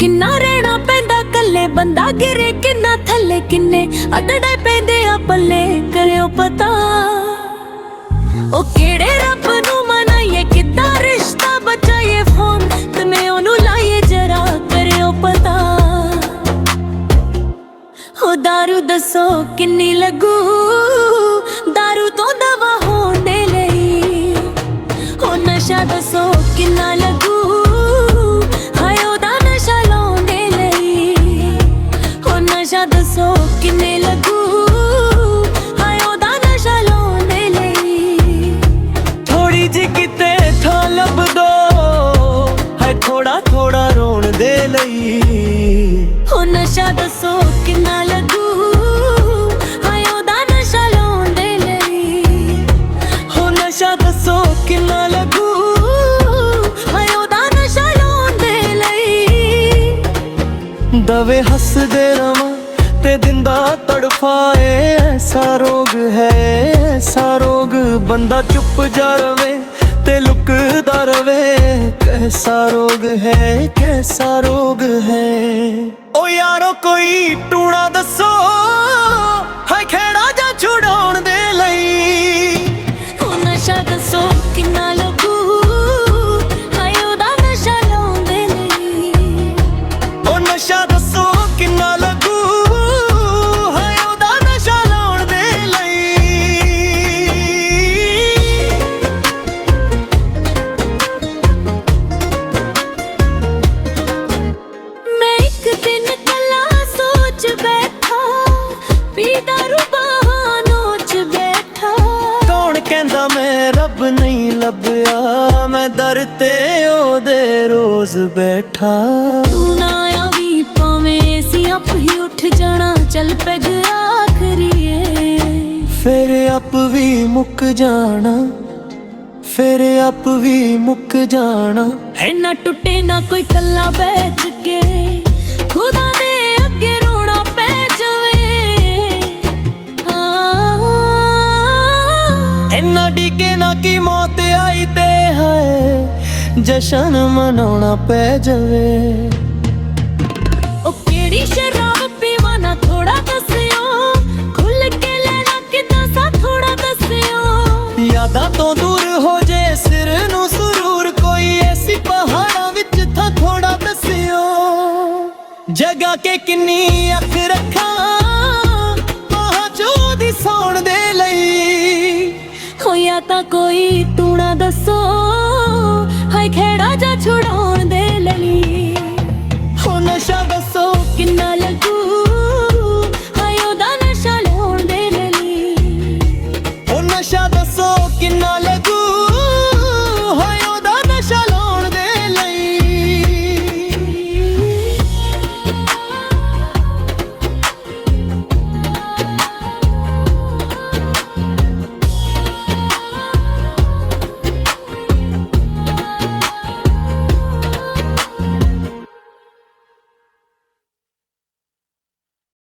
किन्ना रहना पैंदा कल्ले, बंदा गिरे किन्ना थल्ले, किन्ने अटड़े पैंदे आ पल्ले करियो पता। ओ केड़े रब नू मनाइए, किद्दां रिश्ता बचाइए, फोन तने ओनू लाइए जरा करियो पता। हो दारू दसो किन्नी लगू, दारू तो दवा होने लई। हो नशा दसो किन्ना लगू, हाय ओदा नशा लाउने लई। हो नशा दसो किन्ने लगू, हाय ओदा नशा लाउने लई। थोड़ी जी किते थां लभ दो, हाय थोड़ा थोड़ा रोण दे लई। हो नशा दसो किन्ना लगू, हाय ओदा नशा लाउने लई। हो नशा दसो किन्ना लगू, हाय ओदा नशा लाउने लई। दवे हसदे रवां ते दिंदा तड़फाए, ऐसा रोग है ऐसा रोग। बंदा चुप जा रवे ते लुकदा रवे, कैसा रोग है कैसा रोग है। ओ यारो कोई टूणा दसो, हाय खेड़ा जा छुड़ाउण दे लई। हो नशा दसो किन्ना लगू, हाय ओदा नशा लाउने लई। ओ नशा दसो किन्ना लगू, हाय ओदा नशा लाउण दे लई। मैं एक दिन कला सोच बैठा, पी दारू बहानों च बैठा। कौन कहंदा मैं रब नहीं लभया, मैं दर ते ओदे रोज बैठा। तू ना आवी भावें सी आप ही उठ जाना, चल पैग आखरी है। फिर आप भी मुक जाना, फिर आप भी मुक जाना। है ना टुटे ना कोई कला बैठ के, खुदा दे अगे रोना पै जावे। इन्ना डिगे ना की मौत आई ते है, जशन मनाउणा पै जावे। ओ केड़ी शराब पीवा ना थोड़ा दस्सियो, खुल के लेना किदां सा थोड़ा दस्सियो। यादां तो दूर हो जे सिर नू सुरूर, कोई ऐसी पहाड़ां विच था थोड़ा दस्सियो। जगा के किन्नी अख रखा, बाहां चों दी सौण दे लई। होया ता कोई